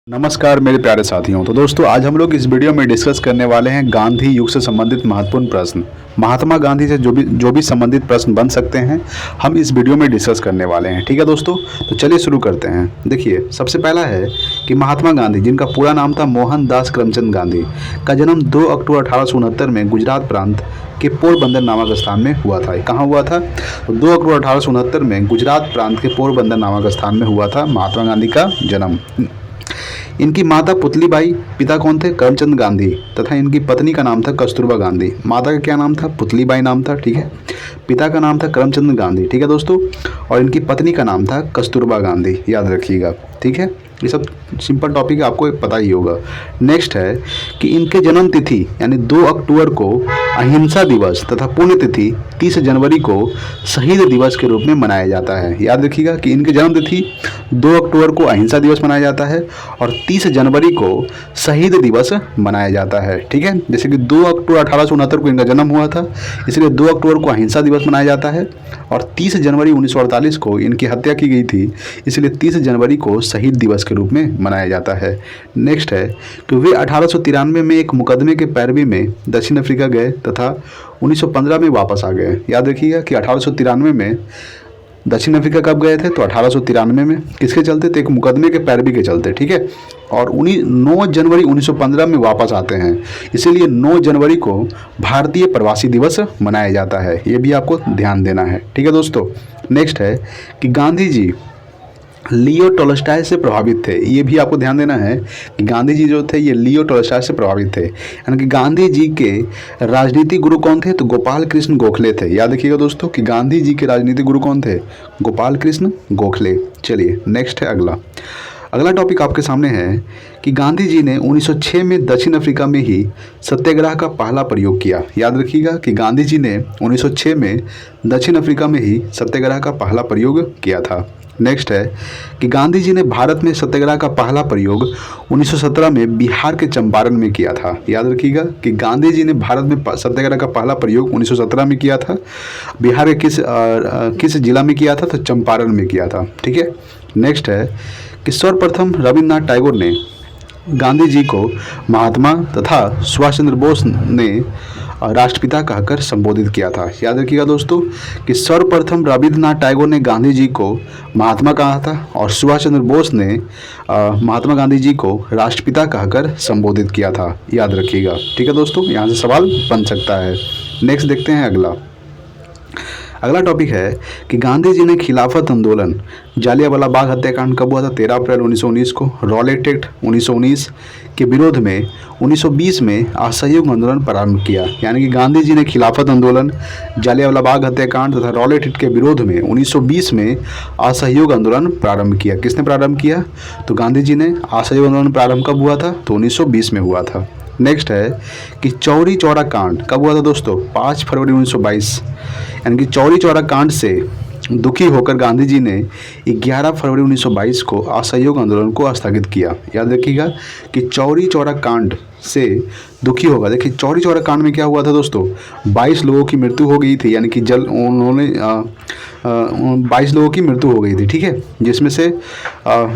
नमस्कार मेरे प्यारे साथियों। तो दोस्तों आज हम लोग इस वीडियो में डिस्कस करने वाले हैं गांधी युग से संबंधित महत्वपूर्ण प्रश्न। महात्मा गांधी से जो भी संबंधित प्रश्न बन सकते हैं हम इस वीडियो में डिस्कस करने वाले हैं। ठीक है दोस्तों, तो चलिए शुरू करते हैं। देखिए, सबसे पहला है कि महात्मा गांधी, जिनका पूरा नाम था मोहनदास करमचंद गांधी, का जन्म 2 अक्टूबर 1869 में गुजरात प्रांत के पोरबंदर नामक स्थान में हुआ था। कहाँ हुआ था? तो 2 अक्टूबर 1869 में गुजरात प्रांत के पोरबंदर नामक स्थान में हुआ था महात्मा गांधी का जन्म। इनकी माता पुतलीबाई, पिता कौन थे? करमचंद गांधी, तथा इनकी पत्नी का नाम था कस्तूरबा गांधी। माता का क्या नाम था? पुतलीबाई नाम था, ठीक है। पिता का नाम था करमचंद गांधी, ठीक है दोस्तों, और इनकी पत्नी का नाम था कस्तूरबा गांधी, याद रखिएगा, ठीक है। ये सब सिंपल टॉपिक आपको पता ही होगा। नेक्स्ट है कि इनके जन्म तिथि यानी 2 अक्टूबर को अहिंसा दिवस तथा पुण्यतिथि 30 जनवरी को शहीद दिवस के रूप में मनाया जाता है। याद रखिएगा कि इनके जन्म तिथि 2 अक्टूबर को अहिंसा दिवस मनाया जाता है और 30 जनवरी को शहीद दिवस मनाया जाता है, ठीक है। जैसे कि 2 अक्टूबर 1869 को इनका जन्म हुआ था, इसलिए 2 अक्टूबर को अहिंसा दिवस मनाया जाता है, और 30 जनवरी 1948 को इनकी हत्या की गई थी, इसलिए 30 जनवरी को शहीद दिवस के रूप में मनाया जाता है। नेक्स्ट है कि वे 1893 में एक मुकदमे के पैरवी में दक्षिण अफ्रीका गए तथा 1915 में वापस आ गए। याद रखिएगा कि 1893 में दक्षिण अफ्रीका कब गए थे? तो 1893 में। किसके चलते? तो एक मुकदमे के पैरवी के चलते, ठीक है। और 9 जनवरी 1915 में वापस आते हैं, इसीलिए 9 जनवरी को भारतीय प्रवासी दिवस मनाया जाता है। ये भी आपको ध्यान देना है, ठीक है दोस्तों। नेक्स्ट है कि गांधी जी लियो टॉल्स्टॉय से प्रभावित थे। ये भी आपको ध्यान देना है कि गांधी जी जो थे ये लियो टॉल्स्टॉय से प्रभावित थे। यानी कि गांधी जी के राजनीतिक गुरु कौन थे? तो गोपाल कृष्ण गोखले थे। याद रखिएगा दोस्तों कि गांधी जी के राजनीतिक गुरु कौन थे? गोपाल कृष्ण गोखले। चलिए नेक्स्ट है अगला टॉपिक आपके सामने है कि गांधी जी ने 1906 में दक्षिण अफ्रीका में ही सत्याग्रह का पहला प्रयोग किया। याद रखिएगा कि गांधी जी ने 1906 में दक्षिण अफ्रीका में ही सत्याग्रह का पहला प्रयोग किया था। नेक्स्ट है कि गांधी जी ने भारत में सत्याग्रह का पहला प्रयोग 1917 में बिहार के चंपारण में किया था। याद रखिएगा कि गांधी जी ने भारत में सत्याग्रह का पहला प्रयोग 1917 में किया था। बिहार के किस जिला में किया था? तो चंपारण में किया था, ठीक है। नेक्स्ट है कि सर्वप्रथम रविन्द्रनाथ टैगोर ने गांधी जी को महात्मा तथा सुभाष चंद्र बोस ने राष्ट्रपिता कहकर संबोधित किया था। याद रखिएगा दोस्तों कि सर्वप्रथम रविन्द्रनाथ टैगोर ने गांधी जी को महात्मा कहा था और सुभाष चंद्र बोस ने महात्मा गांधी जी को राष्ट्रपिता कहकर संबोधित किया था। याद रखिएगा, ठीक है दोस्तों, यहाँ से सवाल बन सकता है। नेक्स्ट देखते हैं अगला टॉपिक है कि गांधी जी ने खिलाफत आंदोलन, जालियांवाला बाग हत्याकांड कब हुआ था? 13 अप्रैल 1919 को। रॉलेट एक्ट 1919 के विरोध में 1920 में असहयोग आंदोलन प्रारंभ किया। यानी कि गांधी जी ने खिलाफत आंदोलन, जालियांवाला बाग हत्याकांड तथा रॉलेट एक्ट के विरोध में 1920 में असहयोग आंदोलन प्रारंभ किया। किसने प्रारंभ किया? तो गांधी जी ने। असहयोग आंदोलन प्रारंभ कब हुआ था? तो 1920 में हुआ था। नेक्स्ट है कि चौरी चौरा कांड कब हुआ था दोस्तों? 5 फरवरी 1922। यानी कि चौरी चौरा कांड से दुखी होकर गांधी जी ने 11 फरवरी 1922 को असहयोग आंदोलन को स्थगित किया। याद रखिएगा कि चौरी चौरा कांड से दुखी होगा। देखिए चौरी चौरा कांड में क्या हुआ था दोस्तों? 22 लोगों की मृत्यु हो गई थी। यानी कि 22 लोगों की मृत्यु हो गई थी, ठीक है, जिसमें से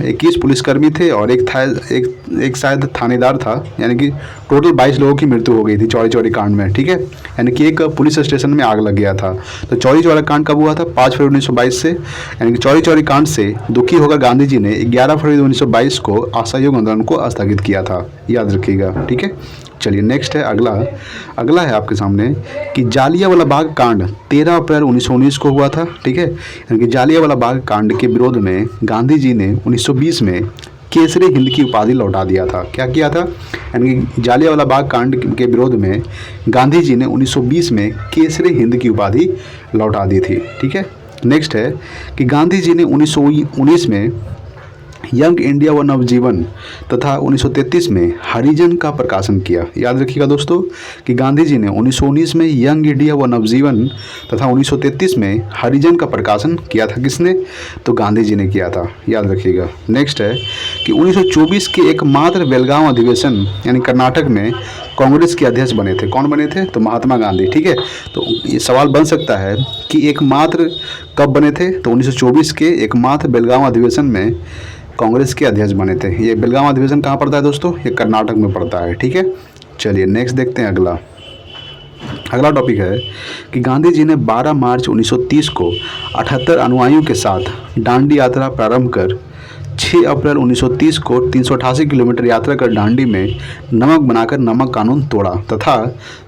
21 पुलिसकर्मी थे और एक शायद थानेदार था। यानी कि टोटल 22 लोगों की मृत्यु हो गई थी चौरी चौरी कांड में, ठीक है। यानी कि एक पुलिस स्टेशन में आग लग गया था। तो चौरी चौरा कांड कब हुआ था? 5 फरवरी 1922 से। यानी कि चौरी चौरी कांड से दुखी होकर गांधी जी ने 11 फरवरी 1922 को असहयोग आंदोलन को स्थगित किया था। याद रखिएगा, ठीक है। चलिए नेक्स्ट है अगला है आपके सामने कि जालियांवाला बाग कांड 13 अप्रैल 1919 को हुआ था, ठीक है। यानी कि जालियांवाला बाग कांड के विरोध में गांधी जी ने 1920 में केसरी हिंद की उपाधि लौटा दिया था। क्या किया था? यानी कि जालियांवाला बाग कांड के विरोध में गांधी जी ने 1920 में केसरी हिंद की उपाधि लौटा दी थी, ठीक है। नेक्स्ट है कि गांधी जी ने 1919 में यंग इंडिया व नवजीवन तथा 1933 में हरिजन का प्रकाशन किया। याद रखिएगा दोस्तों कि गांधी जी ने 1919 में यंग इंडिया व नवजीवन तथा 1933 में हरिजन का प्रकाशन किया था। किसने? तो गांधी जी ने किया था। याद रखिएगा। नेक्स्ट है कि 1924 के एकमात्र बेलगांव अधिवेशन यानी कर्नाटक में कांग्रेस के अध्यक्ष बने थे। कौन बने थे? तो महात्मा गांधी, ठीक है। तो ये सवाल बन सकता है कि एकमात्र कब बने थे? तो 1924 के एकमात्र बेलगांव अधिवेशन में कांग्रेस के अध्यक्ष बने थे। ये बेलगाम अधिवेशन कहाँ पड़ता है दोस्तों? ये कर्नाटक में पड़ता है। ठीक है, चलिए नेक्स्ट देखते हैं। अगला टॉपिक है कि गांधी जी ने 12 मार्च 1930 को 78 अनुयायियों के साथ दांडी यात्रा प्रारंभ कर 6 अप्रैल 1930 को 388 किलोमीटर यात्रा कर दांडी में नमक बनाकर नमक कानून तोड़ा तथा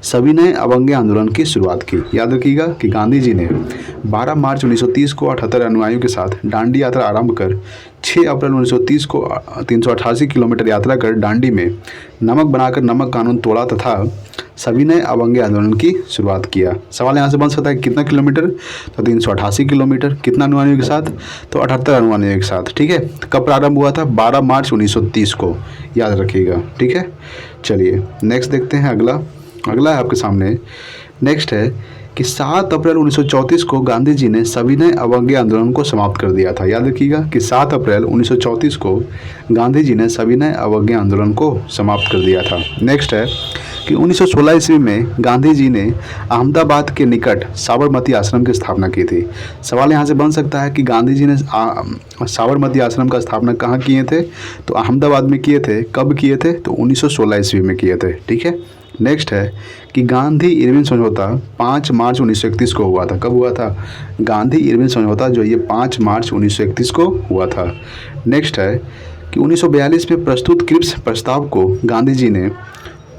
सविनय अवज्ञा आंदोलन की शुरुआत की। याद रखिएगा कि गांधी जी ने 12 मार्च 1930 को 78 अनुयायियों के साथ दांडी यात्रा आरंभ कर 6 अप्रैल 1930 को 388 किलोमीटर यात्रा कर दांडी में नमक बनाकर नमक कानून तोड़ा तथा सविनय अवज्ञा आंदोलन की शुरुआत किया। सवाल यहाँ से बन सकता है कितना किलोमीटर? तो 388 किलोमीटर। कितना अनुयायियों के साथ? तो 78 अनुयायियों के साथ। ठीक है, कब प्रारंभ हुआ था? 12 मार्च 1930 को, याद रखिएगा। ठीक है, चलिए नेक्स्ट देखते हैं। अगला है आपके सामने। नेक्स्ट है कि 7 अप्रैल 1934 को गांधी जी ने सविनय अवज्ञा आंदोलन को समाप्त कर दिया था। याद रखिएगा कि 7 अप्रैल 1934 को गांधी जी ने सविनय अवज्ञा आंदोलन को समाप्त कर दिया था। नेक्स्ट है कि 1916 ईस्वी में गांधी जी ने अहमदाबाद के निकट साबरमती आश्रम की स्थापना की थी। सवाल यहाँ से बन सकता है कि गांधी जी ने साबरमती आश्रम का स्थापना कहाँ किए थे? तो अहमदाबाद में किए थे। कब किए थे? तो 1916 ईस्वी में किए थे। ठीक है, नेक्स्ट है कि गांधी इरविन समझौता 5 मार्च 1931 को हुआ था। कब हुआ था? गांधी इरविन समझौता जो ये 5 मार्च 1931 को हुआ था। नेक्स्ट है कि 1942 में प्रस्तुत क्रिप्स प्रस्ताव को गांधी जी ने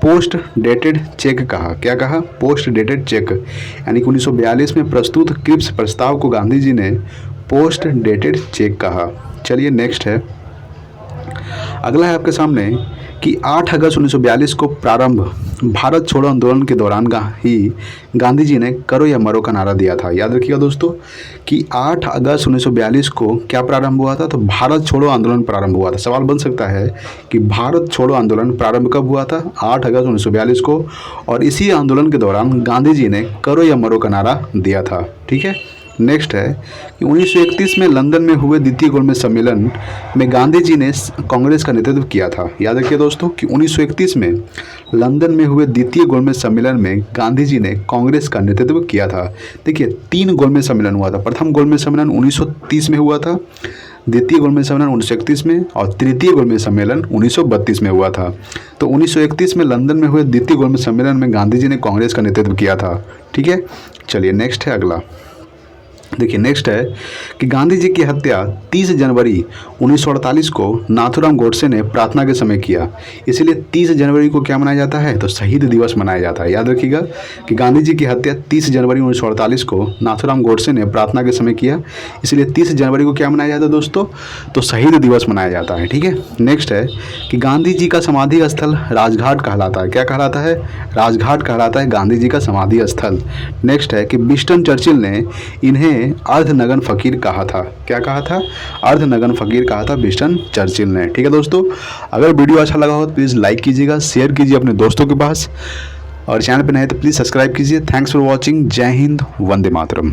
पोस्ट डेटेड चेक कहा। क्या कहा? Post dated cheque. यानी कि 1942 में प्रस्तुत क्रिप्स प्रस्ताव को गांधी जी ने पोस्ट डेटेड चेक कहा। चलिए नेक्स्ट है। अगला है आपके सामने कि 8 अगस्त 1942 को प्रारंभ भारत छोड़ो आंदोलन के दौरान ही गांधी जी ने करो या मरो का नारा दिया था। याद रखिएगा दोस्तों कि 8 अगस्त 1942 को क्या प्रारंभ हुआ था? तो भारत छोड़ो आंदोलन प्रारंभ हुआ था। सवाल बन सकता है कि भारत छोड़ो आंदोलन प्रारंभ कब हुआ था? 8 अगस्त 1942 को, और इसी आंदोलन के दौरान गांधी जी ने करो या मरो का नारा दिया था। ठीक है, नेक्स्ट है कि 1931 में लंदन में हुए द्वितीय गोलमेज सम्मेलन में गांधी जी ने कांग्रेस का नेतृत्व किया था। याद रखिए दोस्तों कि 1931 में लंदन में हुए द्वितीय गोलमेज सम्मेलन में गांधी जी ने कांग्रेस का नेतृत्व किया था। देखिए 3 गोलमेज सम्मेलन हुआ था। प्रथम गोलमेज सम्मेलन 1930 में हुआ था, द्वितीय गोलमेज सम्मेलन 1931 में, और तृतीय गोलमेज सम्मेलन 1932 में हुआ था। तो 1931 में लंदन में हुए द्वितीय गोलमेज सम्मेलन में गांधी जी ने कांग्रेस का नेतृत्व किया था। ठीक है, चलिए नेक्स्ट है। अगला देखिए, नेक्स्ट है कि गांधी जी की हत्या 30 जनवरी 1948 को नाथूराम गोडसे ने प्रार्थना के समय किया। इसलिए 30 जनवरी को क्या मनाया जाता है? तो शहीद दिवस मनाया जाता है। याद रखिएगा कि गांधी जी की हत्या 30 जनवरी 1948 को नाथूराम गोडसे ने प्रार्थना के समय किया। इसलिए 30 जनवरी को क्या मनाया जाता है दोस्तों? तो शहीद दिवस मनाया जाता है। ठीक है, नेक्स्ट है कि गांधी जी का समाधि स्थल राजघाट कहलाता है। क्या कहलाता है? राजघाट कहलाता है गांधी जी का समाधि स्थल। नेक्स्ट है कि विंस्टन चर्चिल ने इन्हें अर्धनग्न फकीर कहा था। क्या कहा था? अर्धनग्न फकीर कहा था विंस्टन चर्चिल ने। ठीक है दोस्तों, अगर वीडियो अच्छा लगा हो तो प्लीज़ लाइक कीजिएगा, शेयर कीजिए अपने दोस्तों के पास, और चैनल पर नए तो प्लीज़ सब्सक्राइब कीजिए। Thanks for watching. जय हिंद, वंदे मातरम।